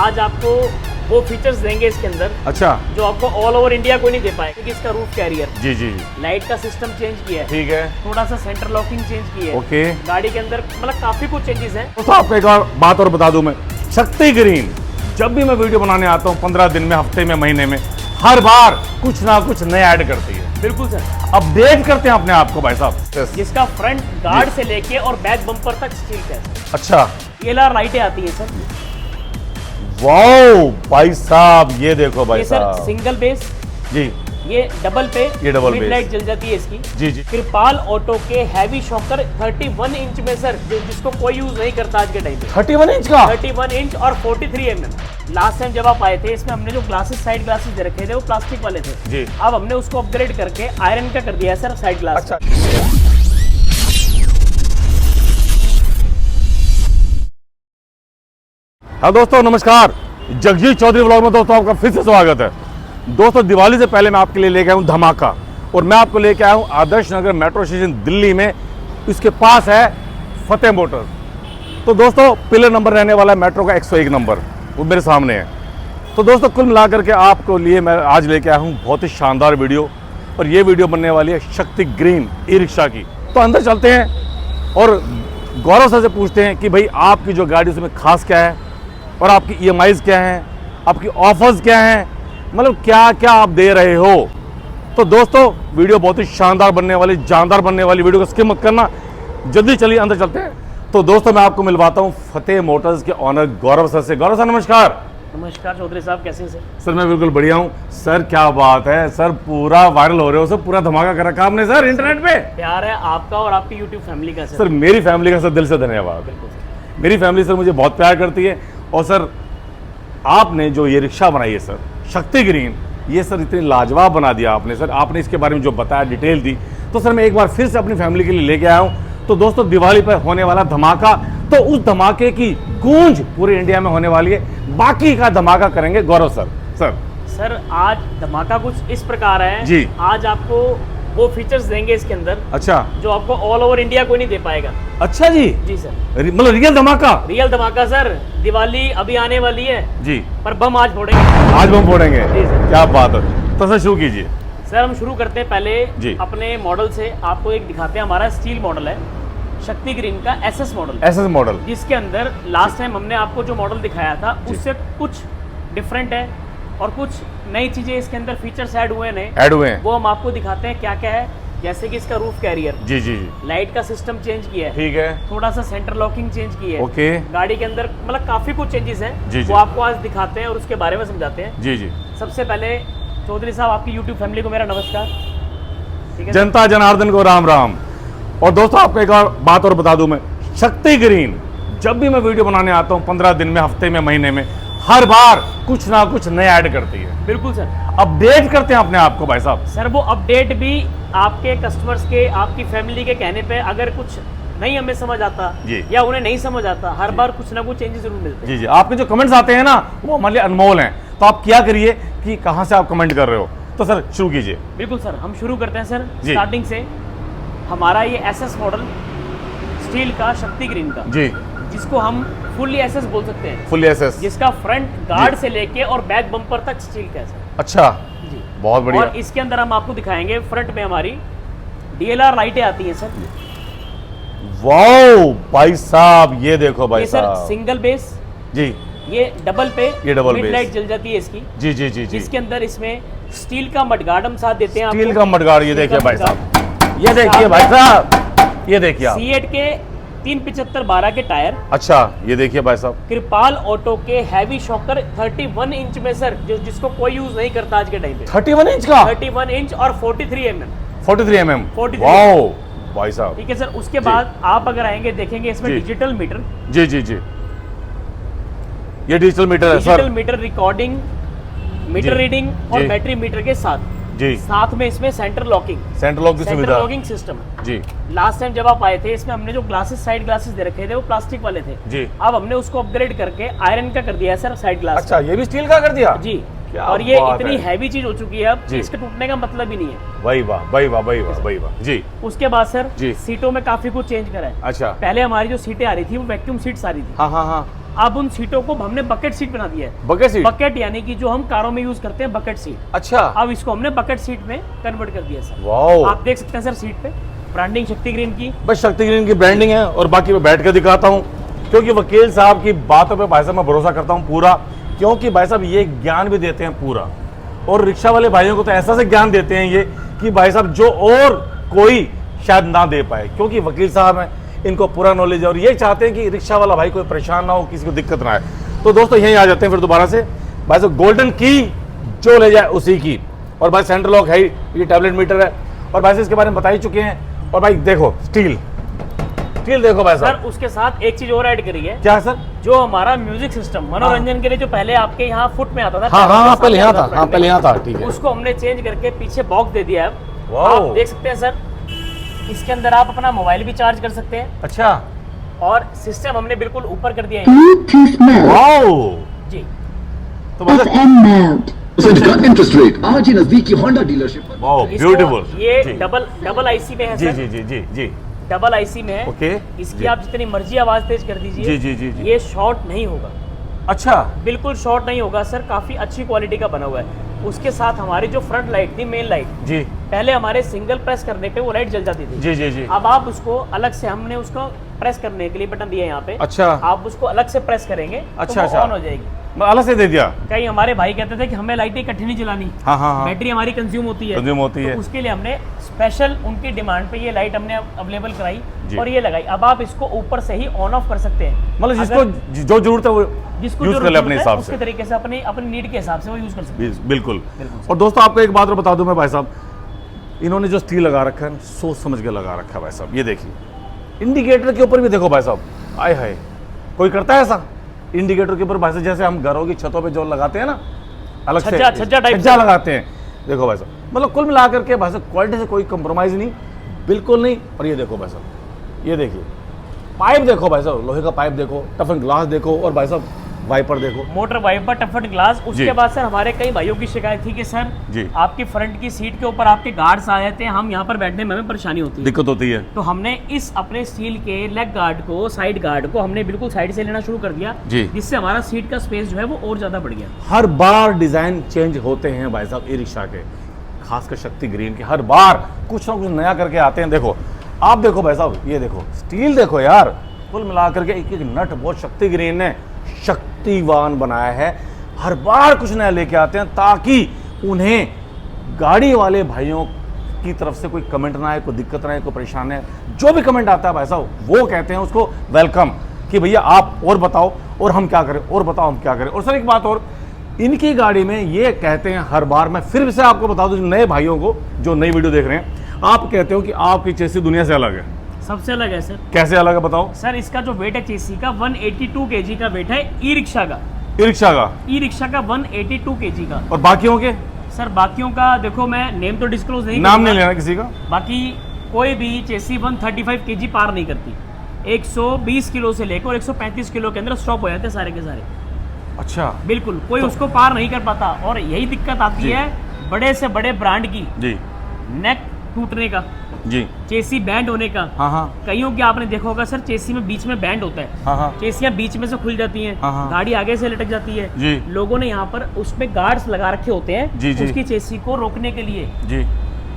आज आपको वो फीचर्स देंगे इसके अंदर अच्छा जो आपको ऑल ओवर इंडिया कोई नहीं दे पाए, क्योंकि इसका रूफ कैरियर, जी जी जी लाइट का सिस्टम चेंज किया है, ठीक है, थोड़ा सा सेंटर लॉकिंग चेंज की है, ओके। गाड़ी के अंदर मतलब काफी कुछ चेंजेस हैं। तो आपको एक और बात और बता दूं मैं, शक्ति ग्रीन जब भी मैं वीडियो बनाने आता हूं 15 दिन में, हफ्ते में, महीने में, हर बार कुछ ना कुछ नया ऐड करती है। बिल्कुल सर, अपडेट करते हैं अपने आप को भाई साहब। जिसका फ्रंट गार्ड से लेके और बैक बम्पर तक स्टील का है। अच्छा, एलआर लाइटें आती है सर। वाओ भाई साहब, ये देखो भाई ये सर साहब, सिंगल बेस, जी ये डबल पे, ये डबल मिड बेस। लाइट जल जाती है इसकी। जी जी, कृपाल ऑटो के हैवी शॉकर 31 इंच में सर, जिसको कोई यूज नहीं करता आज के टाइम पे। 31 इंच का, 31 इंच और 43 mm। लास्ट टाइम जब आप आए थे, इसमें हमने जो ग्लासेस, साइड ग्लासेस दे रखे थे वो प्लास्टिक वाले थे जी। अब हमने उसको अपग्रेड करके आयरन का कर दिया है सर साइड ग्लास। अच्छा, हाँ दोस्तों नमस्कार, जगजीत चौधरी व्लॉग में दोस्तों आपका फिर से स्वागत है। दोस्तों दिवाली से पहले मैं आपके लिए लेके आया हूँ धमाका, और मैं आपको लेके आया हूँ आदर्श नगर मेट्रो स्टेशन दिल्ली में। इसके पास है फतेह मोटर्स। तो दोस्तों पिलर नंबर रहने वाला है मेट्रो का 101 नंबर, वो मेरे सामने है। तो दोस्तों कुल मिलाकर के आपको लिए मैं आज लेके आया हूँ बहुत ही शानदार वीडियो, और ये वीडियो बनने वाली है शक्ति ग्रीन ई रिक्शा की। तो अंदर चलते हैं और गौरव सर से पूछते हैं कि भाई आपकी जो गाड़ी उसमें खास क्या है, और आपकी EMIs क्या हैं, आपकी ऑफर्स क्या हैं, मतलब क्या क्या आप दे रहे हो। तो दोस्तों वीडियो बहुत ही शानदार बनने वाली, जानदार बनने वाली, वीडियो को स्किप मत करना। जल्दी चलिए अंदर चलते हैं। तो दोस्तों मैं आपको मिलवाता हूँ फतेह मोटर्स के ऑनर गौरव सर से। गौरव सर नमस्कार। नमस्कार चौधरी साहब, कैसे हैं सर? सर मैं बिल्कुल बढ़िया हूँ सर। क्या बात है सर, पूरा वायरल हो रहे हो सर, पूरा धमाका कर रखा आपने सर इंटरनेट पे। प्यार है आपका और आपकी यूट्यूब फैमिली का सर मेरी फैमिली का सर दिल से धन्यवाद। मेरी फैमिली सर मुझे बहुत प्यार करती है, और सर आपने जो ये रिक्शा बनाई है सर शक्ति ग्रीन, ये सर इतनी लाजवाब बना दिया आपने सर। आपने इसके बारे में जो बताया, डिटेल दी, तो सर मैं एक बार फिर से अपनी फैमिली के लिए लेके आया हूँ। तो दोस्तों दिवाली पर होने वाला धमाका, तो उस धमाके की गूंज पूरे इंडिया में होने वाली है। बाकी का धमाका करेंगे गौरव सर। सर आज धमाका कुछ इस प्रकार है जी। आज आपको वो फीचर्स देंगे इसके अंदर, अच्छा, जो आपको ऑल ओवर इंडिया कोई नहीं दे पाएगा। अच्छा जी जी सर, मतलब रियल धमाका। रियल धमाका सर। दिवाली अभी आने वाली है जी, पर बम आज फोड़ेंगे। आज बम फोड़ेंगे, जी सर। क्या बात है। तो सर शुरू कीजिए। सर हम शुरू करते हैं पहले जी। अपने मॉडल से। आपको एक दिखाते हैं, हमारा स्टील मॉडल है शक्ति ग्रीन का SS मॉडल। SS मॉडल, जिसके अंदर लास्ट टाइम हमने आपको जो मॉडल दिखाया था उससे कुछ डिफरेंट है, और कुछ नई चीजें इसके अंदर फीचर्स ऐड हुए हैं, वो हम आपको दिखाते हैं क्या क्या है। जैसे कि इसका रूफ कैरियर, जी जी जी, लाइट का सिस्टम चेंज किया है, ठीक है, थोड़ा सा सेंटर लॉकिंग चेंज की है, ओके, गाड़ी के अंदर मतलब काफी कुछ चेंजेस हैं, जी, जी। वो आपको आज दिखाते हैं और उसके बारे में समझाते हैं। जी जी। सबसे पहले चौधरी साहब आपकी यूट्यूब फैमिली को मेरा नमस्कार। ठीक है, जनता जनार्दन को राम राम। और दोस्तों आपको एक और बात और बता दूं मैं, शक्ति ग्रीन जब भी मैं वीडियो बनाने आता हूं 15 दिन में, हफ्ते में, महीने में, हर बार कुछ ना कुछ नया ऐड करती है। बिल्कुल सर, अपडेट करते हैं अपने आप को भाई साहब। सर वो अपडेट भी आपके कस्टमर्स के, आपकी फैमिली के कहने पे, अगर कुछ नहीं हमें समझ आता जी, या उन्हें नहीं समझ आता, हर बार कुछ ना कुछ चेंजेस जरूर मिलते हैं। जी जी, आपके जो कमेंट्स आते हैं ना वो हमारे लिए अनमोल हैं। तो आप क्या करिए कि कहाँ से आप कमेंट कर रहे हो। तो सर शुरू कीजिए। बिल्कुल सर, हम शुरू करते हैं सर जी। स्टार्टिंग से। हमारा ये SS मॉडल स्टील का शक्ति ग्रीन का, जी, जिसको हम फुल्ली SS बोल सकते हैं, फुल SS। जिसका फ्रंट गार्ड से लेके और बैक बम्पर तक स्टील का है सर। अच्छा, जी, बहुत बढ़िया। और इसके अंदर हम आपको दिखाएंगे, फ्रंट में हमारी DLR लाइटें आती हैं सर। वाओ भाई साहब, ये देखो भाई ये सर साहब, सिंगल बेस, जी, ये डबल पे, ये डबल मिड बेस। लाइट जल जाती है इसकी। जी जी जी जी, जिसके अंदर इसमें स्टील का मडगार्ड हम साथ देते हैं स्टील आपको। का मडगाड़, ये स्टील देखिए का भाई मडगार्ड। साहब, ये देखिए भाई साहब, ये देखिए आप। C8 के 375/12 के टायर। अच्छा, ये देखिए भाई साहब, कृपाल ऑटो के हैवी शॉकर 31 इंच में सर, जिसको कोई यूज नहीं करता आज के टाइम पे। 31 इंच का, 31 इंच और 43 mm। 43 mm। 43 वाओ भाई साहब, ठीक है सर। उसके बाद आप अगर आएंगे देखेंगे इसमें जी। डिजिटल मीटर, जी जी जी, ये डिजिटल मीटर है digital sir. Meter recording, meter जी। रीडिंग और जी। बैटरी मीटर के साथ जी, साथ में इसमें सेंटर लॉकिंग, सेंट्रल लॉक की सेंटर सुविधा। लॉकिंग सिस्टम है। जी लास्ट टाइम जब आप आए थे, इसमें हमने जो ग्लासेस, साइड ग्लासेस दे रखे थे वो प्लास्टिक वाले थे। जी, अब हमने उसको अपग्रेड करके आयरन का कर दिया है सर साइड ग्लास। अच्छा, ये भी स्टील का कर दिया जी, क्या और ये बात इतनी है। हैवी चीज हो चुकी है अब, जी। इसके टूटने का मतलब ही नहीं है। भाई वाह, भाई वाह, भाई वाह, भाई वाह। जी, उसके बाद सर जी। सीटों में काफी कुछ चेंज करा है। अच्छा, पहले हमारी जो सीटें आ रही थी वो वैक्यूम सीट्स आ रही थी, हाँ हाँ हाँ, अब उन सीटों को हमने बकेट सीट बना दिया है। बकेट सीट, बकेट यानी कि जो हम कारों में यूज करते हैं बकेट सीट। अच्छा, अब इसको हमने बकेट सीट में कन्वर्ट कर दिया सर। वाओ, आप देख सकते हैं सर सीट पे ब्रांडिंग शक्ति ग्रीन की, बस शक्ति ग्रीन की ब्रांडिंग है। और बाकी मैं बैठ कर दिखाता हूँ, क्योंकि वकील साहब की बातों पे भाई साहब मैं भरोसा करता हूँ पूरा, क्योंकि भाई साहब ये ज्ञान भी देते हैं पूरा। और रिक्शा वाले भाइयों को तो ऐसा से ज्ञान देते हैं ये कि भाई साहब जो और कोई शायद ना दे पाए, क्योंकि वकील साहब हैं, इनको पूरा नॉलेज है और ये चाहते हैं कि रिक्शा वाला भाई कोई परेशान ना हो, किसी को दिक्कत ना आए। तो दोस्तों यहीं आ जाते हैं फिर दोबारा से। भाई साहब गोल्डन की जो ले जाए उसी की, और भाई सेंटर लॉक है, ये टैबलेट मीटर है, और भाई साहब इसके बारे में बता ही चुके हैं। और भाई देखो स्टील देखो भाई साहब। सर उसके साथ एक चीज और ऐड करी है। क्या सर? जो हमारा म्यूजिक सिस्टम मनोरंजन के लिए जो पहले आपके यहाँ फुट में आता था, हाँ, पहले यहाँ था, हाँ पहले यहाँ था, ठीक है। उसको हमने चेंज करके पीछे बॉक्स दे दिया है। वाओ, आप देख सकते हैं सर, इसके अंदर आप अपना मोबाइल भी चार्ज कर सकते हैं। अच्छा, और सिस्टम हमने बिल्कुल ऊपर कर दिया है। वाओ जी, तो मतलब FM mode. का इंटरेस्ट रेट आज ही नजदीकी होंडा डीलरशिप पर। वाओ इसको- ब्यूटीफुल। ये जी। डबल आईसी में है जी सर। जी जी जी जी डबल आईसी में है। ओके, इसकी जी। आप जितनी मर्जी आवाज तेज कर दीजिए, जी, जी, जी, जी। ये शॉर्ट नहीं होगा, अच्छा, बिल्कुल शॉर्ट नहीं होगा सर। काफी अच्छी क्वालिटी का बना हुआ है। उसके साथ हमारी जो फ्रंट लाइट थी, मेन लाइट, जी पहले हमारे सिंगल प्रेस करने पे वो लाइट जल जाती थी। जी जी जी, अब आप उसको अलग से, हमने उसको प्रेस करने के लिए बटन दिया है यहाँ पे। अच्छा, आप उसको अलग से प्रेस करेंगे अच्छा, तो अच्छा। वो ऑन हो जाएगी। मैं अलग से दे दिया। कई हमारे भाई कहते थे कि हमें लाइटें इकट्ठी नहीं चलानी, हाँ हाँ हाँ, बैटरी हमारी कंज्यूम होती है। कंज्यूम होती तो है। उसके लिए हमने स्पेशल उनकी डिमांड पे ये लाइट हमने अवेलेबल जी। कराई और ये लगाई। अब आप इसको ऊपर से ही ऑन ऑफ कर सकते हैं। मतलब जिसको अगर- जो जरूरत है वो जिसको यूज जो कर ले अपने जरूरत है, हिसाब उसके से। तरीके से अपनी नीड के हिसाब से वो यूज कर सकते हैं। बिल्कुल। बिल्कुल। और दोस्तों आपको एक बात और बता दूं मैं भाई साहब, इन्होंने जो स्टील लगा रखा है सोच समझ के लगा रखा है भाई साहब। ये देखिए इंडिकेटर के ऊपर भी देखो भाई साहब, आय हाय, कोई करता है ऐसा? इंडिकेटर के ऊपर भाई साहब जैसे हम घरों की छतों पे जो लगाते हैं ना, अलग से छज्जा टाइप छज्जा लगाते हैं, देखो भाई साहब। मतलब कुल मिला करके भाई साहब क्वालिटी से कोई कंप्रोमाइज नहीं, बिल्कुल नहीं। और ये देखो भाई साहब, ये देखिए पाइप देखो भाई साहब, लोहे का पाइप देखो, टफन ग्लास देखो, और भाई साहब वाइपर देखो। Motor wiper, टफन glass. जी। उसके बाद सर हमारे कई भाइयों की शिकायत थी कि सर जी। आपकी फ्रंट की सीट के ऊपर आपके गार्ड्स आ जाते हैं, हम यहाँ पर बैठने में हमें परेशानी होती है। दिक्कत होती है। तो हमने इस अपने स्टील के लेग गार्ड को, साइड गार्ड को हमने बिल्कुल साइड से लेना शुरू कर दिया, जी। जिससे हमारा सीट का स्पेस जो है वो और ज्यादा बढ़ गया। हर बार डिजाइन चेंज होते हैं भाई साहब ई रिक्शा के, खासकर शक्ति ग्रीन के, हर बार कुछ ना कुछ नया करके आते हैं। देखो आप देखो भाई साहब, ये देखो स्टील देखो यार, कुल मिला करके एक एक नट बहुत शक्ति ग्रीन ने शक्तिवान बनाया है। हर बार कुछ नया लेके आते हैं ताकि उन्हें गाड़ी वाले भाइयों की तरफ से कोई कमेंट ना आए, कोई दिक्कत ना आए, कोई परेशान है। जो भी कमेंट आता है भाई साहब वो कहते हैं उसको वेलकम, कि भैया आप और बताओ और हम क्या करें, और बताओ हम क्या करें। और सर एक बात और, इनकी गाड़ी में ये कहते हैं हर बार, मैं फिर से आपको बता दूं नए भाइयों को जो नई वीडियो देख रहे हैं, आप कहते हो कि आपकी चेसी दुनिया से अलग है। सबसे अलग है सर। कैसे अलग है बताओ? सर इसका जो वेट है चेसी का 182 kg का वेट है ई रिक्शा का। ई रिक्शा का? ई रिक्शा का 182 kg का। और बाकियों के? सर बाकियों का देखो मैं नेम तो डिस्क्लोज नहीं नाम करूंगा। नहीं लेना किसी का। बाकी कोई भी चेसी 135 kg पार नहीं करती। 120 किलो से लेकर 135 किलो के अंदर स्टॉप हो जाते हैं सारे के सारे। अच्छा बिल्कुल कोई उसको पार नहीं कर पाता। और यही दिक्कत आती जी। है बड़े से बड़े ब्रांड की, जी नेक टूटने का, जी, चेसी बैंड होने का। हाँ हाँ कईयों की आपने देखा होगा सर, चेसी में बीच में बैंड होता है, हाँ हाँ चेसियां बीच में से खुल जाती हैं, हाँ, हाँ। गाड़ी आगे से लटक जाती है। जी। लोगों ने यहाँ पर उसमें गार्ड्स लगा रखे होते हैं जी, जी। उसकी चेसी को रोकने के लिए, जी,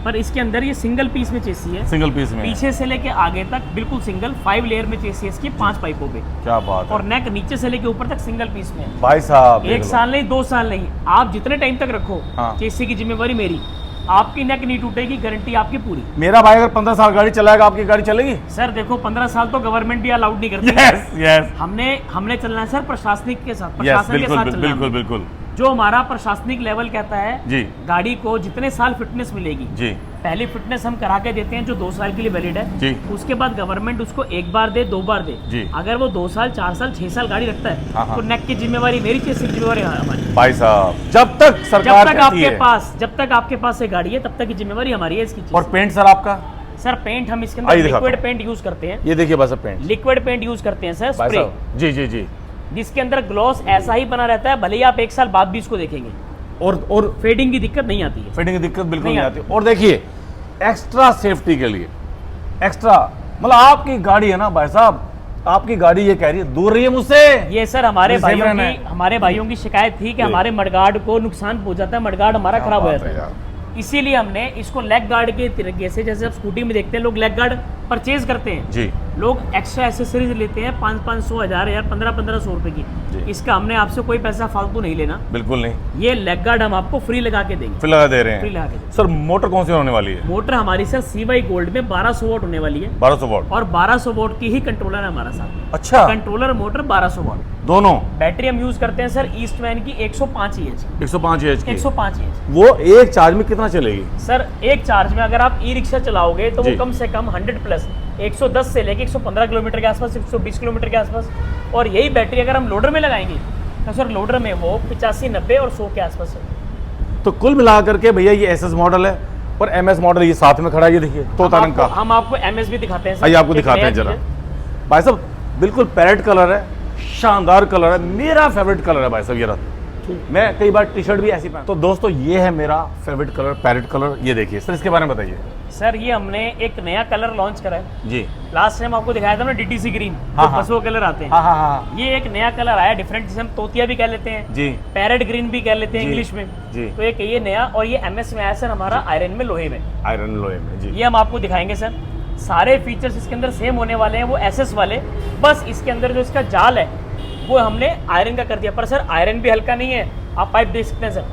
पर इसके अंदर ये सिंगल पीस में चेसी है। सिंगल पीस में है। पीछे से लेके आगे तक बिल्कुल सिंगल 5 लेयर में चेसी है इसकी, 5 पाइपों पे। क्या बात और है नेक नीचे से लेके ऊपर तक सिंगल पीस में है। भाई साहब। 1 साल नहीं, 2 साल नहीं, आप जितने टाइम तक रखो हाँ। चेसी की जिम्मेवारी मेरी। आपकी नेक नहीं टूटेगी, गारंटी आपकी पूरी। मेरा भाई अगर 15 साल गाड़ी चलाएगा आपकी गाड़ी चलेगी? सर देखो 15 साल तो गवर्नमेंट भी अलाउड नहीं करती। यस यस हमने चलना है सर प्रशासनिक के साथ, यस, प्रशासन के बिल्कुल साथ चलना है बिल्कुल हमने। बिल्कुल। जो हमारा प्रशासनिक लेवल कहता है जी गाड़ी को जितने साल फिटनेस मिलेगी, जी पहली फिटनेस हम करा के देते हैं जो 2 साल के लिए वैलिड है। जी। उसके बाद गवर्नमेंट उसको 1 बार दे, 2 बार दे। जी। अगर वो 2 साल, 4 साल, 6 साल गाड़ी रखता है हाँ, हाँ। तो नेक की जिम्मेवारी मेरी, चेसी की जिम्मेवारी हमारी। भाई साहब जब तक सरकार कहती है। जब तक आपके पास ये गाड़ी है तब तक की जिम्मेवारी हमारी है इसकी चीज़। और पेंट सर आपका? सर पेंट हम इसके आइए अंदर दिखाता लिक्विड पेंट यूज करते हैं। ये देखिए भाई साहब पेंट। लिक्विड पेंट यूज करते हैं सर, भाई स्प्रे, साहब जी जी जी। जिसके अंदर ग्लॉस ऐसा ही बना रहता है, भले ही आप 1 साल बाद भी इसको देखेंगे, और फेडिंग की दिक्कत नहीं आती है। फिटिंग की दिक्कत बिल्कुल नहीं नहीं आती। और देखिए एक्स्ट्रा सेफ्टी के लिए एक्स्ट्रा, मतलब आपकी गाड़ी है ना भाई साहब, आपकी गाड़ी ये कह रही है दूर रही है मुझसे। ये सर हमारे मुझे safe भाइयों रहना की हमारे भाइयों की शिकायत थी कि जी। हमारे मडगार्ड को नुकसान पहुंच जाता है, मडगार्ड हमारा खराब हो बात जाता है है। यार। इसीलिए हमने इसको लेग गार्ड के तरीके से, जैसे आप स्कूटी में देखते हैं लोग लेग गार्ड परचेज करते हैं, जी लोग एक्स्ट्रा एसेसरीज लेते हैं 500, 1000 यार 1500 रुपए जी। की। इसका हमने आपसे कोई पैसा फालतू नहीं लेना। बिल्कुल नहीं, ये लेग गार्ड हम आपको फ्री लगा के देंगे। फिर लगा दे रहे फ्री लगा के हैं। देंगे। सर मोटर कौन सी होने वाली है? मोटर हमारी सर CY गोल्ड में 1200 वोट होने वाली है 1200 वॉट। और 1200 वोट की ही कंट्रोलर है हमारा साथ। अच्छा, कंट्रोलर मोटर 1200 वोट। दोनों बैटरी हम यूज करते हैं सर ईस्टमैन की 105 EH 105 एच की। 105 EH। वो एक चार्ज में कितना चलेगी? सर एक चार्ज में अगर आप ई रिक्शा चलाओगे तो जी। वो कम से कम 100 प्लस 110 से लेके 115 किलोमीटर के आसपास, 120 किलोमीटर के आसपास। और यही बैटरी अगर हम लोडर में लगाएंगे तो सर लोडर में वो 85, 90 और 100 के आसपास है। तो कुल मिलाकर के भैया ये एसएस मॉडल है और एमएस मॉडल ये साथ में खड़ा है। ये देखिए तोता रंग का। हम आपको MS भी दिखाते हैं सर। आइए आपको एक दिखाते नया हैं जरा। चीज़ है। भाई साहब बिल्कुल पैरेट कलर है, शानदार कलर है, मेरा फेवरेट कलर है भाई साहब। ये रहा, मैं कई बार टी शर्ट भी ऐसी पहन। तो दोस्तों ये है मेरा फेवरेट कलर, पैरेट कलर। ये देखिए सर, इसके बारे में बताइए। सर ये हमने एक नया कलर लॉन्च करा है। जी लास्ट टाइम आपको दिखाया था ना DTC ग्रीन, हाँ, हाँ। बस वो कलर आते हैं। हाँ हाँ हाँ ये एक नया कलर आया डिफरेंट, जिसे हम तोतिया भी कह लेते हैं, जी पैरेट ग्रीन भी कह लेते हैं जी, इंग्लिश में। जी। तो एक ये नया, और ये MS में आया सर हमारा आयरन में, लोहे में। आयरन लोहे में। जी ये हम आपको दिखाएंगे सर। सारे फीचर्स इसके अंदर सेम होने वाले हैं, वो SS वाले। बस इसके अंदर जो इसका जाल है वो हमने आयरन का कर दिया। पर सर आयरन भी हल्का नहीं है, आप पाइप देख सकते हैं सर,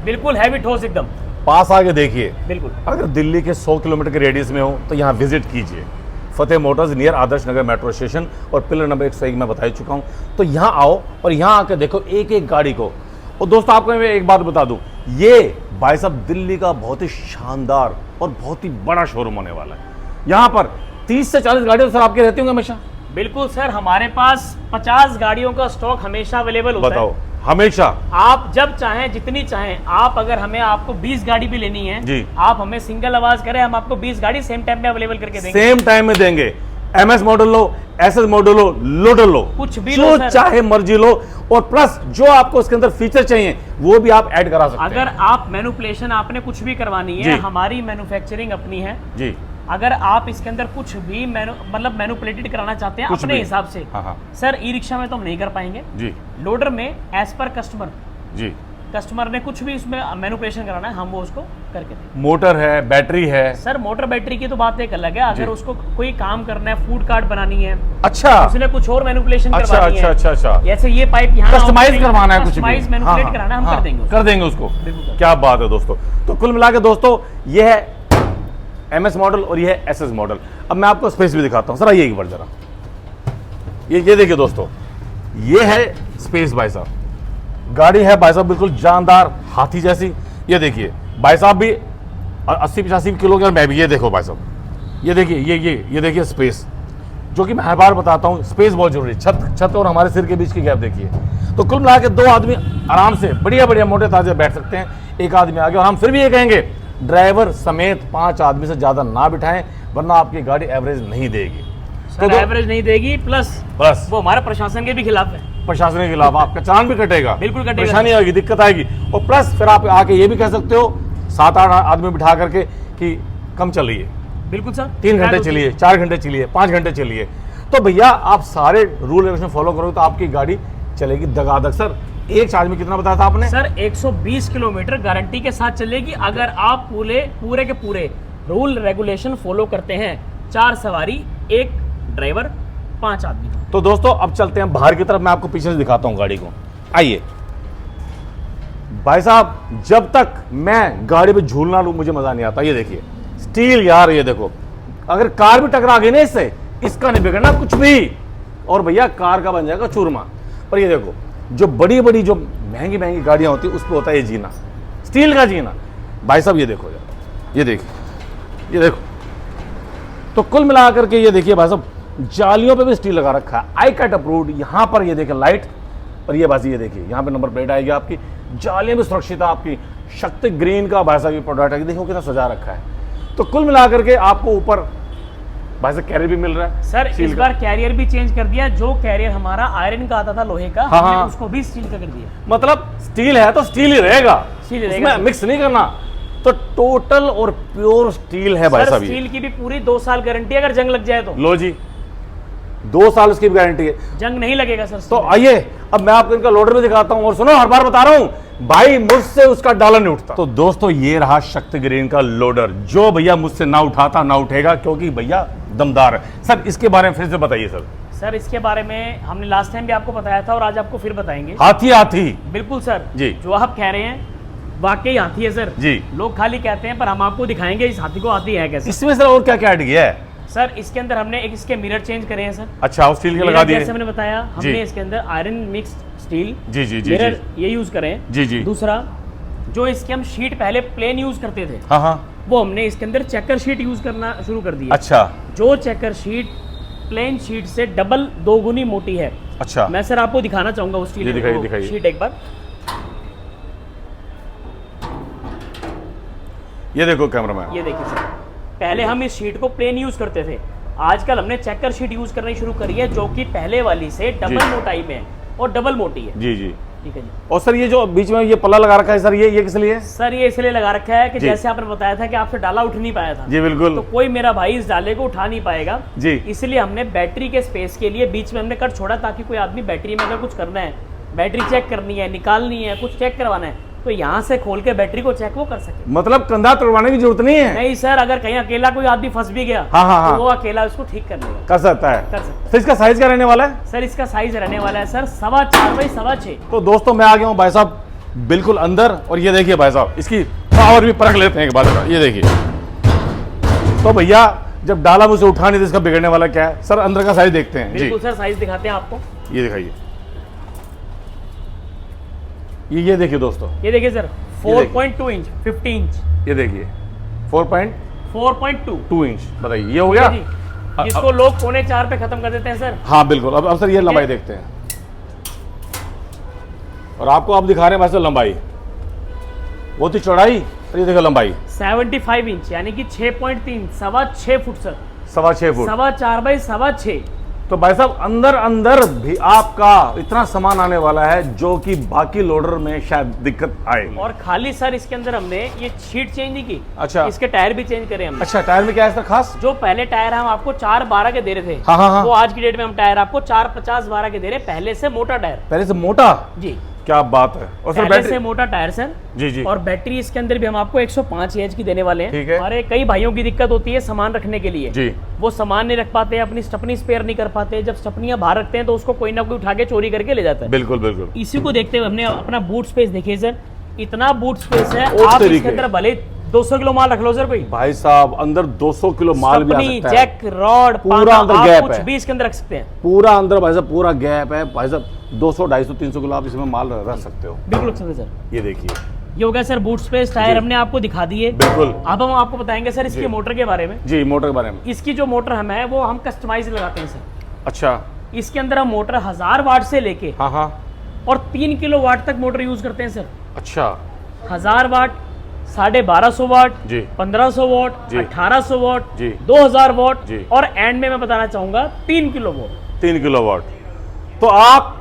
बिल्कुल हैवी ठोस एकदम। पास आके देखिए। बिल्कुल अगर दिल्ली के 100 किलोमीटर के रेडियस में हो तो यहाँ विजिट कीजिए, फतेह Motors near Adarsh Nagar metro station और पिलर नंबर 101 में बता ही चुका हूँ। तो यहाँ आओ और यहाँ आकर देखो एक एक गाड़ी को। और दोस्तों आपको मैं एक बात बता दूँ, ये भाई साहब दिल्ली का बहुत ही शानदार और बहुत ही बड़ा शोरूम होने वाला है। यहाँ पर 30 से 40 गाड़ियाँ तो सर आपके रहती होंगे हमेशा? बिल्कुल सर, हमारे पास 50 गाड़ियों का स्टॉक हमेशा अवेलेबल होता बताओ। है। हमेशा आप जब चाहें, जितनी चाहें आप, अगर हमें आपको 20 गाड़ी भी लेनी है जी। आप हमें सिंगल आवाज करें, हम आपको 20 गाड़ी सेम टाइम में अवेलेबल करके देंगे। सेम टाइम में देंगे। MS मॉडल लो, SS मॉडल लो, लोडर लो, कुछ भी जो लो सर। चाहे मर्जी लो। और प्लस जो आपको इसके अंदर फीचर चाहिए वो भी आप ऐड करा सकते अगर हैं। आप मैनुपुलेशन आपने कुछ भी करवानी है, जी। हमारी मैन्युफैक्चरिंग अपनी है। जी अगर आप इसके अंदर कुछ भी मतलब मैनुपुलेटेड कराना चाहते हैं कुछ अपने भी। हिसाब से, हाँ हाँ सर ई रिक्शा में तो हम नहीं कर पाएंगे। जी लोडर में एज पर कस्टमर, जी। कस्टमर ने कुछ भी उसमें मैनुपुलेशन कराना है, हम वो उसको करके देंगे। मोटर है, बैटरी है। सर मोटर बैटरी की तो बात एक अलग है। अगर जी। उसको कोई काम करना है, फूड कार्ड बनानी है, अच्छा उसने कुछ और मैनुपुलेशन अच्छा करवानी अच्छा है, अच्छा अच्छा। जैसे ये पाइप यहाँ कस्टमाइज करवाना है कुछ भी, कस्टमाइज हाँ, मैनुपुलेट हाँ, कराना है, हम हाँ, कर देंगे उसको। कर देंगे उसको। बिल्कुल। क्या बात है दोस्तों। तो कुल मिला के दोस्तों ये है MS मॉडल और ये है SS मॉडल। अब मैं आपको स्पेस भी दिखाता हूँ सर, आइए एक बार जरा। ये देखिए दोस्तों, ये है स्पेस भाई साहब। गाड़ी है भाई साहब बिल्कुल जानदार, हाथी जैसी। ये देखिए भाई साहब भी 80-85 किलो के, और मैं भी। ये देखो भाई साहब, ये देखिए ये देखिए स्पेस, जो कि मैं हर बार बताता हूँ स्पेस बहुत जरूरी है। छत और हमारे सिर के बीच की गैप देखिए। तो कुल मिला के 2 आदमी आराम से बढ़िया बढ़िया मोटे ताजे बैठ सकते हैं। एक आदमी आगे, और हम फिर भी ये कहेंगे ड्राइवर समेत 5 आदमी से ज्यादा ना बिठाएं, वरना आपकी गाड़ी एवरेज नहीं देगी। सर एवरेज नहीं देगी, प्लस बस वो हमारे प्रशासन के भी खिलाफ है। प्रशासन के खिलाफ आपका चालान भी कटेगा, बिल्कुल कटेगा। परेशानी आएगी, दिक्कत आएगी। और प्लस फिर आप आके ये भी कह सकते हो 7-8 आदमी बिठा करके कि कम चलिए, बिल्कुल सर, 3 घंटे चलिए, 4 घंटे चलिए, 5 घंटे चलिए। तो भैया आप सारे रूल रेगुलेशन फॉलो करोगे तो आपकी गाड़ी चलेगी दगादग। सर एक चार्ज में कितना बताया था आपने? सर 120 किलोमीटर गारंटी के साथ चलेगी, अगर आप पूरे के पूरे रूल रेगुलेशन फॉलो करते हैं। 4 सवारी, 1 ड्राइवर, 5 आदमी। तो दोस्तों अब चलते हैं बाहर की तरफ, मैं आपको पीछे से दिखाता हूं गाड़ी को। आइए भाई साहब, जब तक मैं गाड़ी पे झूलना लूं मुझे मजा नहीं आता। ये देखिए स्टील यार, ये देखो, अगर कार भी टकरा गई ना इससे, इसका नहीं बिगड़ना कुछ भी, और भैया कार का बन जाएगा चूरमा। पर ये देखो, जो बड़ी बड़ी जो महंगी महंगी गाड़ियां होती है उस पर होता है ये जीना, स्टील का जीना। भाई साहब ये देखो यार, ये देखिए, ये देखो। तो कुल मिला करके ये देखिए भाई साहब, जालियों पे भी स्टील लगा रखा है, आई कैट अप्रूव्ड। यहाँ पर ये देखिए लाइट, और ये बाजी ये देखिए, यहाँ पे नंबर प्लेट आएगी आपकी, जालियां भी सुरक्षित है आपकी। शक्ति ग्रीन का भाई साहब ये प्रोडक्ट है, देखो कितना सजा रखा है। तो कुल मिला करके आपको ऊपर भाई साहब कैरियर भी मिल रहा है। सर इस बार कैरियर भी चेंज कर दिया। जो कैरियर हमारा आयरन का आता था, लोहे का, हाँ, हमने हाँ। उसको भी स्टील का कर दिया। मतलब स्टील है तो स्टील ही रहेगा, स्टील ही रहेगा। उसमें मिक्स नहीं करना। तो टोटल और प्योर स्टील है भाई सर साहब। स्टील की भी पूरी 2 साल गारंटी, अगर जंग लग जाए तो। लो जी, 2 साल इसकी भी गारंटी है, जंग नहीं लगेगा सर। तो आइए अब मैं आपको इनका लोडर भी दिखाता हूं। और सुनो, हर बार बता रहा हूं भाई, मुझसे उसका डाला नहीं उठता। तो दोस्तों ये रहा शक्ति ग्रीन का लोडर, जो भैया मुझसे ना उठाता ना उठेगा, क्योंकि भैया दमदार है। सर इसके बारे में फिर से बताइए सर। सर इसके बारे में हमने लास्ट टाइम भी आपको बताया था और आज आपको फिर बताएंगे। हाथी हाथी बिल्कुल सर जी, जो आप कह रहे हैं वाकई हाथी है सर जी। लोग खाली कहते हैं, पर हम आपको दिखाएंगे इस हाथी को हाथी है कैसे। इसमें सर और क्या क्या ऐड किया है? सर इसके अंदर हमने एक इसके मिरर चेंज करे हैं सर। अच्छा, और स्टील के लगा मिरर दिए। जैसे हमने बताया, जी। हमने इसके अंदर आयरन मिक्स स्टील जी जी जी मिरर जी ये यूज करे हैं। जी जी। दूसरा, जो इसके हम शीट पहले प्लेन यूज करते थे, हाँ हाँ। वो हमने इसके अंदर चेकर शीट यूज करना शुरू कर दी है। अच्छा जो चेकर शीट प्लेन शीट से डबल 2 गुनी मोटी है। अच्छा। मैं सर आपको दिखाना चाहूंगा वो स्टील ये दिखाइए, दिखाइए। शीट एक बार। ये देखो कैमरामैन, ये देखिए सर, पहले हम इस शीट को प्लेन यूज करते थे, आजकल हमने चेकर शीट यूज करनी शुरू करी है, जो कि पहले वाली से डबल जी। मोटाई में है और डबल मोटी है। जी जी। ठीक है जी। और सर ये जो बीच में ये पल्ला लगा रखा है सर, ये किस लिए? सर ये इसलिए लगा रखा है कि जी। जैसे आपने बताया था कि आपसे डाला उठ नहीं पाया था, जी बिल्कुल। तो कोई मेरा भाई इस डाले को उठा नहीं पाएगा जी। इसलिए हमने बैटरी के स्पेस के लिए बीच में हमने कट छोड़ा, ताकि कोई आदमी बैटरी में अगर कुछ करना है, बैटरी चेक करनी है, निकालनी है, कुछ चेक करवाना है, तो यहाँ से खोल के बैटरी को चेक वो कर सके। मतलब कंधा तोड़वाने की जरूरत नहीं है? नहीं सर, अगर कहीं अकेला कोई आदमी फंस भी गया, हाँ, हाँ, हाँ। तो वो अकेला उसको ठीक कर लेगा। कर सकता है। कर सकता तो इसका साइज क्या रहने वाला है? है सर। इसका साइज रहने वाला है सर 4.25 बाई 6.25। तो दोस्तों मैं आ गया हूँ भाई साहब बिल्कुल अंदर, और ये देखिए भाई साहब इसकी पावर भी परख लेते हैं एक बार। ये देखिए, तो भैया जब डाला मुझे उठा नहीं तो इसका बिगड़ने वाला क्या है? सर अंदर का साइज देखते हैं जी। बिल्कुल सर, साइज दिखाते हैं आपको। ये दिखाइए, ये देखिए दोस्तों, ये देखिए सर, ये देखिए। 4.2 इंच 50 इंच ये देखिए 4.2 4.2 इंच। बताइए ये हो गया। जी, जिसको लोग 3.25 पे खत्म कर देते हैं सर। हाँ बिल्कुल। अब सर ये लंबाई देखते हैं, और आपको आप दिखा रहे हैं भाई साहब लंबाई, वो थी चौड़ाई, और ये देखो लंबाई 75 इंच यानी कि 6.3 6.25 फुट सर। 6.25 फुट। 4.25 बाई 6.25। तो भाई साहब अंदर अंदर भी आपका इतना सामान आने वाला है जो कि बाकी लोडर में शायद दिक्कत आए। और खाली सर इसके अंदर हमने ये शीट चेंज नहीं की। अच्छा। इसके टायर भी चेंज करे हमने। अच्छा, टायर में क्या है सर खास? जो पहले टायर हम आपको 4.12 के दे रहे थे, हाँ, हाँ, हाँ। वो आज की डेट में हम टायर आपको 4.50-12 के दे रहे हैं, पहले से मोटा टायर। पहले से मोटा? जी, क्या बात है। और सर पहले बैटरी? से मोटा टायर सर। जी जी। और बैटरी इसके अंदर भी हम आपको 105 एच की देने वाले हैं। ठीक है। हमारे कई भाइयों की दिक्कत होती है सामान रखने के लिए, जी। वो सामान नहीं रख पाते, अपनी स्टपनी स्पेयर नहीं कर पाते। जब स्टपनियां बाहर रखते हैं तो उसको कोई ना कोई उठा के चोरी करके ले जाता है। बिल्कुल बिल्कुल। इसी को देखते हुए हमने अपना बूट स्पेस देखिए सर, इतना बूट स्पेस है। उस आप तरीके। इसके अंदर भले 200 किलो माल रख लो सर, कोई भाई साहब अंदर 200 किलो माल भी आ स्टपनी, सकता है। जैक, रॉड, पूरा अंदर आप गैप कुछ है। भी इसके अंदर रख सकते हैं। पूरा अंदर भाई साहब पूरा गैप है भाई साहब। 200 250 300 किलो आप इसमें माल रख सकते हो। बिल्कुल रख सकते हैं सर। ये देखिए ये हो गया सर बूट स्पेस। टायर जी। हमने आपको दिखा दिए। बिल्कुल। अब हम आपको बताएंगे सर इसकी जी। मोटर के बारे में। जी, मोटर के बारे में। इसकी जो मोटर हम है वो हम कस्टमाइज लगाते हैं सर। अच्छा। इसके अंदर हम मोटर 1000 वाट से लेके हाँ हाँ। और 3 किलो वाट तक मोटर यूज करते हैं सर। अच्छा 1000 वाट, 1250 वाट, जी। 1500 वाट, जी। 1800 वाट, जी। 2000 वाट, जी। और एंड में मैं बताना चाहूंगा 3 किलो वाट। 3 किलोवाट। तो आप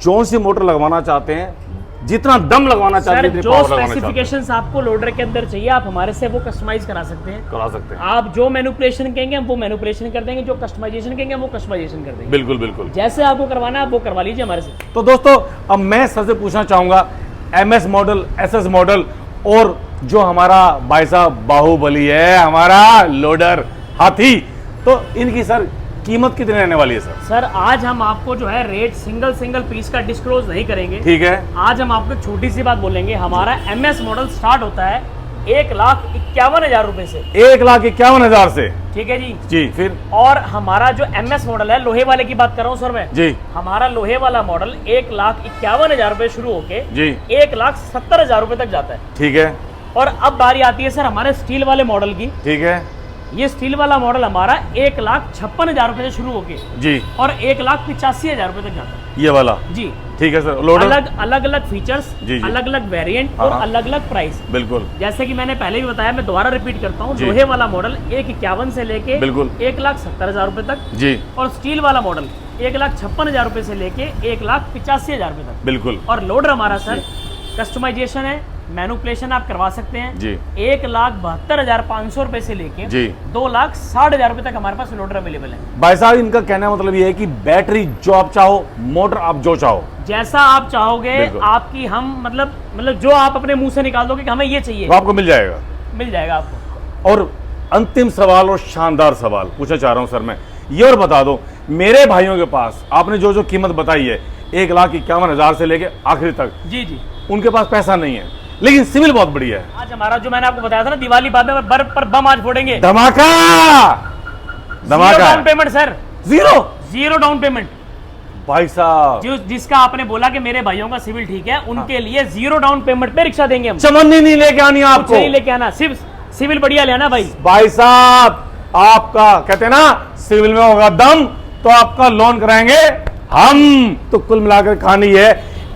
जो सी मोटर लगवाना चाहते हैं, जितना दम लगवाना चाहते सर हैं, जितनी जो पावर लगवाना चाहते हैं, स्पेसिफिकेशंस आपको लोडर के अंदर चाहिए, आप हमारे से वो कस्टमाइज करा सकते हैं। करा सकते हैं। आप जो मैनिपुलेशन कहेंगे हम वो मैनिपुलेशन कर देंगे, जो कस्टमाइजेशन कहेंगे हम वो कस्टमाइजेशन कर देंगे। बिल्कुल बिल्कुल। जैसे आपको करवाना है आप वो करवा लीजिए हमारे से। तो दोस्तों अब मैं सर से पूछना चाहूंगा, MS मॉडल, SS मॉडल, और जो हमारा भाई साहब बाहुबली है, हमारा लोडर हाथी, तो इनकी सर कीमत कितनी रहने वाली है सर? सर आज हम आपको जो है रेट सिंगल पीस का डिस्क्लोज नहीं करेंगे। ठीक है। आज हम आपको एक छोटी सी बात बोलेंगे। हमारा MS मॉडल स्टार्ट होता है 1,51,000 रुपए से। 1,51,000 से। ठीक है जी। जी। फिर? और हमारा जो MS मॉडल है, लोहे वाले की बात कर रहा हूँ सर मैं जी। हमारा लोहे वाला मॉडल 1,51,000 रुपए शुरू होके जी। 1,70,000 रुपए तक जाता है। ठीक है। और अब बारी आती है सर हमारे स्टील वाले मॉडल की। ठीक है। ये स्टील वाला मॉडल हमारा 1,56,000 रुपए से शुरू होके जी। और 1,85,000 रुपए तक जाता है। ये वाला? जी। ठीक है सर। लोडर? अलग अलग फीचर्स, जी, जी। अलग अलग वेरिएंट हाँ, और हाँ। अलग अलग प्राइस। बिल्कुल। जैसे कि मैंने पहले भी बताया, मैं दोबारा रिपीट करता हूँ। जी। लोहे वाला मॉडल 1,51 से लेके बिल्कुल 1,70,000 रुपए तक, जी। और स्टील वाला मॉडल 1,56,000 रुपए से लेके 1,85,000 रुपए तक। बिल्कुल। और लोडर हमारा सर कस्टमाइजेशन है, मैनुपुलेशन आप करवा सकते हैं जी। 1,72,500 रुपए से लेके जी। 2,60,000 रुपए तक हमारे पास लोडर अवेलेबल है। भाई साहब इनका कहने का मतलब ये है कि बैटरी जो आप चाहो, मोटर आप जो चाहो, जैसा आप चाहोगे बिल्कुल। आपकी हम मतलब जो आप अपने मुंह से निकाल दोगे कि हमें ये चाहिए, वो आपको मिल जाएगा। मिल जाएगा आपको। और अंतिम सवाल और शानदार सवाल पूछना चाह रहा हूं सर मैं, ये और बता दो, मेरे भाइयों के पास आपने जो जो कीमत बताई है 1,51,000 से लेके आखिरी तक, जी जी, उनके पास पैसा नहीं है लेकिन सिविल बहुत बढ़िया है। आज हमारा जो मैंने आपको बताया था ना, दिवाली बाद में बर्फ पर बम आज फोड़ेंगे। धमाका zero down payment sir, zero down payment. भाई साहब जिसका आपने बोला कि मेरे भाइयों का सिविल ठीक है, उनके लिए जीरो डाउन पेमेंट पे रिक्शा देंगे हम। चमन्नी नहीं लेके आनी कुछ आपको, नहीं लेके आना, सिर्फ सिविल बढ़िया लेना भाई। भाई साहब आपका कहते हैं ना सिविल में होगा दम, तो आपका लोन कराएंगे हम। तो कुल मिलाकर कहानी है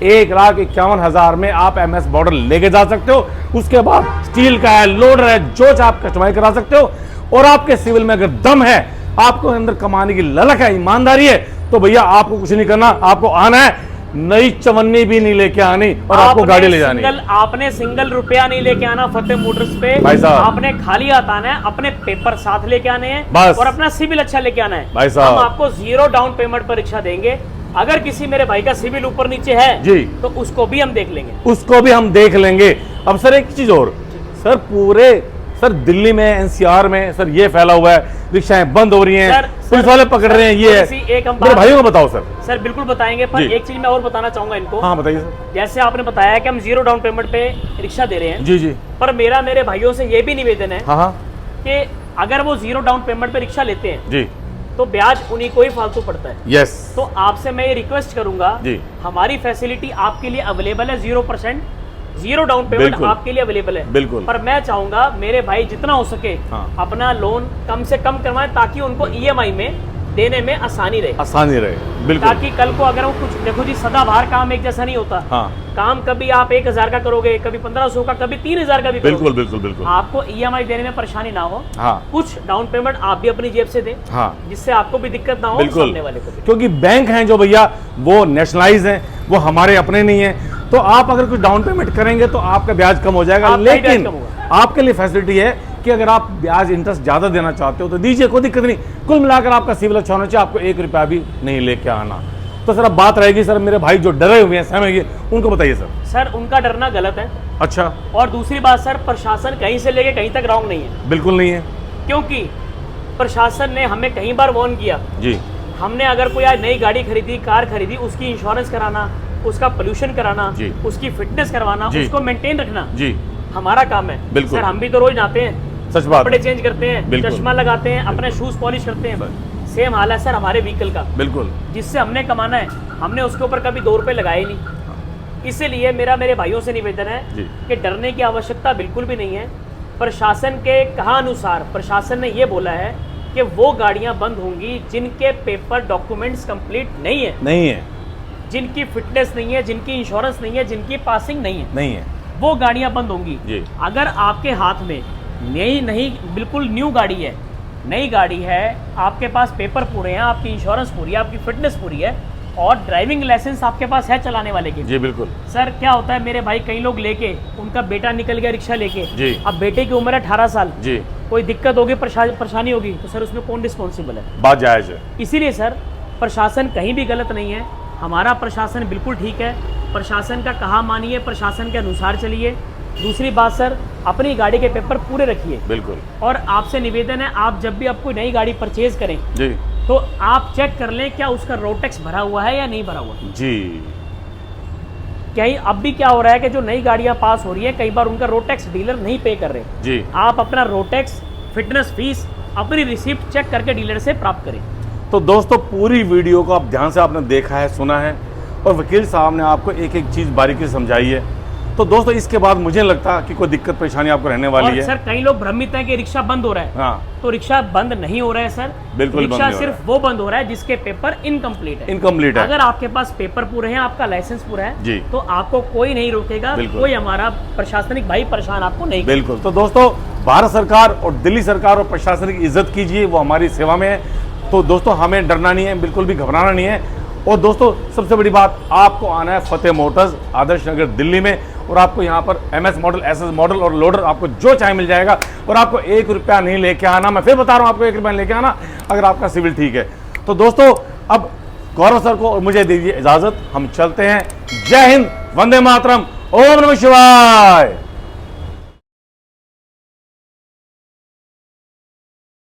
1,51,000 में आप MS बॉर्डर लेके जा सकते हो। उसके बाद स्टील का है, लोडर है, जो आप कस्टमाइज करा सकते हो। और आपके सिविल में अगर दम है, आपको अंदर कमाने की ललक है, ईमानदारी है, तो भैया आपको कुछ नहीं करना, आपको आना है, नई चवन्नी भी नहीं लेके आनी और आपको गाड़ी ले जानी है। आपने सिंगल रुपया नहीं लेके आना फतेह मोटर्स पे भाई साहब, आपने खाली हाथ आना है, अपने पेपर साथ लेके आने हैं बस। और अपना सिविल अच्छा लेके आना है। भाई साहब, हम आपको जीरो डाउन पेमेंट पर रिक्शा देंगे। अगर किसी मेरे भाई का सिविल ऊपर नीचे है जी, तो उसको भी हम देख लेंगे, उसको भी हम देख लेंगे। अब सर एक चीज और, सर पूरे सर दिल्ली में NCR में सर ये फैला हुआ है, रिक्शाएं बंद हो रही हैं, पुलिस वाले पकड़ रहे हैं, ये है। एक हम मेरे भाइयों को बताओ सर। सर बिल्कुल बताएंगे, पर जी। एक चीज मैं और बताना चाहूंगा इनको। हाँ बताइए सर। जैसे आपने बताया कि हम जीरो डाउन पेमेंट पे रिक्शा दे रहे हैं, जी जी, पर मेरा मेरे भाइयों से ये भी निवेदन है हाँ हाँ कि अगर वो जीरो डाउन पेमेंट पे रिक्शा लेते हैं जी, तो ब्याज उन्हीं को ही फालतू पड़ता है। यस, तो आपसे मैं ये रिक्वेस्ट करूंगा, जी। हमारी फैसिलिटी आपके लिए अवेलेबल है, 0% जीरो डाउन पेमेंट बिल्कुल। आपके लिए अवेलेबल है। बिल्कुल। पर मैं चाहूंगा मेरे भाई जितना हो सके हाँ। अपना लोन कम से कम करवाएं, ताकि उनको EMI में देने में आसानी रहे, आसानी रहे, बिल्कुल। ताकि कल को अगर वो कुछ, देखो जी सदाबहार काम एक जैसा नहीं होता। हाँ, काम कभी आप 1,000 का करोगे, कभी 1,500 का, कभी 3,000 का भी करोगे। बिल्कुल बिल्कुल बिल्कुल। आपको EMI देने में परेशानी ना हो, हाँ कुछ डाउन पेमेंट आप भी अपनी जेब से दें, हाँ, जिससे आपको भी दिक्कत ना हो, बिल्कुल। सामने वाले को भी। क्योंकि बैंक हैं जो भैया वो नेशनलाइज हैं, वो हमारे अपने नहीं है। तो आप अगर कुछ डाउन पेमेंट करेंगे तो आपका ब्याज कम हो जाएगा, आपका ही ब्याज लेकिन कम होगा। आपके लिए फैसिलिटी है कि अगर आप ब्याज इंटरेस्ट ज्यादा देना चाहते हो तो दीजिए, कोई दिक्कत नहीं। कुल मिलाकर आपका सिविल अच्छा होना चाहिए, आपको 1 रुपया भी नहीं लेके आना। तो सर अब बात रहेगी सर मेरे भाई जो डरे हुए हैं, सहमे, उनको बताइए सर। सर उनका डरना गलत है। अच्छा, और दूसरी बात सर, प्रशासन कहीं से लेके कहीं तक रॉन्ग नहीं है, बिल्कुल नहीं है क्योंकि प्रशासन ने हमें कई बार वार्न किया। जी, हमने अगर कोई आज नई गाड़ी खरीदी, कार खरीदी, उसकी इंश्योरेंस कराना, उसका पोल्यूशन कराना, जी। उसकी फिटनेस करवाना, जी। उसको मेंटेन रखना जी, हमारा काम है। बिल्कुल। सर हम भी तो रोज नहाते हैं, सच बात कपड़े है। चेंज करते हैं, बिल्कुल। चश्मा लगाते हैं, अपने शूज पॉलिश करते हैं। सेम हाल है सर हमारे व्हीकल का, बिल्कुल। जिससे हमने कमाना है, हमने उसके ऊपर कभी 2 रुपए लगाए नहीं। इसीलिए मेरे भाइयों से निवेदन है जी। कि डरने की आवश्यकता बिल्कुल भी नहीं है। प्रशासन के कहा अनुसार प्रशासन ने ये बोला है कि वो गाड़ियां बंद होंगी जिनके पेपर डॉक्यूमेंट्स कंप्लीट नहीं है, नहीं है, जिनकी फिटनेस नहीं है, जिनकी इंश्योरेंस नहीं है, जिनकी पासिंग नहीं है, नहीं है, वो गाड़ियां बंद होंगी। जी। अगर आपके हाथ में नहीं बिल्कुल न्यू गाड़ी है, नई गाड़ी है, आपके पास पेपर पूरे हैं, आपकी इंश्योरेंस पूरी है, आपकी फिटनेस पूरी है और ड्राइविंग लाइसेंस आपके पास है चलाने वाले के, जी बिल्कुल। सर क्या होता है, मेरे भाई कई लोग लेके, उनका बेटा निकल गया रिक्शा लेके, जी। अब बेटे की उम्र है 18 साल, जी, कोई दिक्कत होगी, परेशानी होगी, तो सर उसमें कौन रिस्पॉन्सिबल है? बात जायज है। इसीलिए सर प्रशासन कहीं भी गलत नहीं है, हमारा प्रशासन बिल्कुल ठीक है। प्रशासन का कहा मानिए, प्रशासन के अनुसार चलिए। दूसरी बात सर, अपनी गाड़ी के पेपर पूरे रखिए। बिल्कुल। और आपसे निवेदन है, आप जब भी आप कोई नई गाड़ी परचेज करें जी तो आप चेक कर लें क्या उसका रोड टैक्स भरा हुआ है या नहीं भरा हुआ है। जी, कहीं अब भी क्या हो रहा है कि जो नई गाड़ियां पास हो रही है, कई बार उनका रोड टैक्स डीलर नहीं पे कर रहे। जी। आप अपना रोड टैक्स, फिटनेस फीस, अपनी रिसिप्ट चेक करके डीलर से प्राप्त करें। तो दोस्तों पूरी वीडियो को आप ध्यान से आपने देखा है, सुना है और वकील साहब ने आपको एक एक चीज़ बारीकी से समझाई है। तो दोस्तों इसके बाद मुझे नहीं लगता कि कोई दिक्कत परेशानी आपको रहने और वाली है। सर कई लोग भ्रमित हैं कि रिक्शा बंद हो रहा है। हाँ, तो रिक्शा बंद नहीं हो रहा है सर, बिल्कुल बंद रिक्शा नहीं हो रहा सिर्फ वो बंद हो रहा है जिसके पेपर इनकम्प्लीट है। इनकम्प्लीट है। अगर आपके पास पेपर पूरे हैं, आपका लाइसेंस पूरा है, जी। तो आपको कोई नहीं रोकेगा, बिल्कुल। कोई हमारा प्रशासनिक भाई परेशान आपको नहीं करेगा। बिल्कुल। तो दोस्तों भारत सरकार और दिल्ली सरकार और प्रशासन की इज्जत कीजिए, वो हमारी सेवा में है। तो दोस्तों हमें डरना नहीं है, बिल्कुल भी घबराना नहीं है। और दोस्तों सबसे बड़ी बात, आपको आना है फतेह मोटर्स आदर्श नगर दिल्ली में, और आपको यहाँ पर MS मॉडल, SS मॉडल और लोडर आपको जो चाहे मिल जाएगा। और आपको 1 रुपया नहीं लेके आना, मैं फिर बता रहा हूँ, आपको 1 रुपया लेके आना अगर आपका सिविल ठीक है। तो दोस्तों अब गौरव सर को और मुझे दीजिए इजाजत, हम चलते हैं। जय हिंद, वंदे मातरम, ओम नमः शिवाय।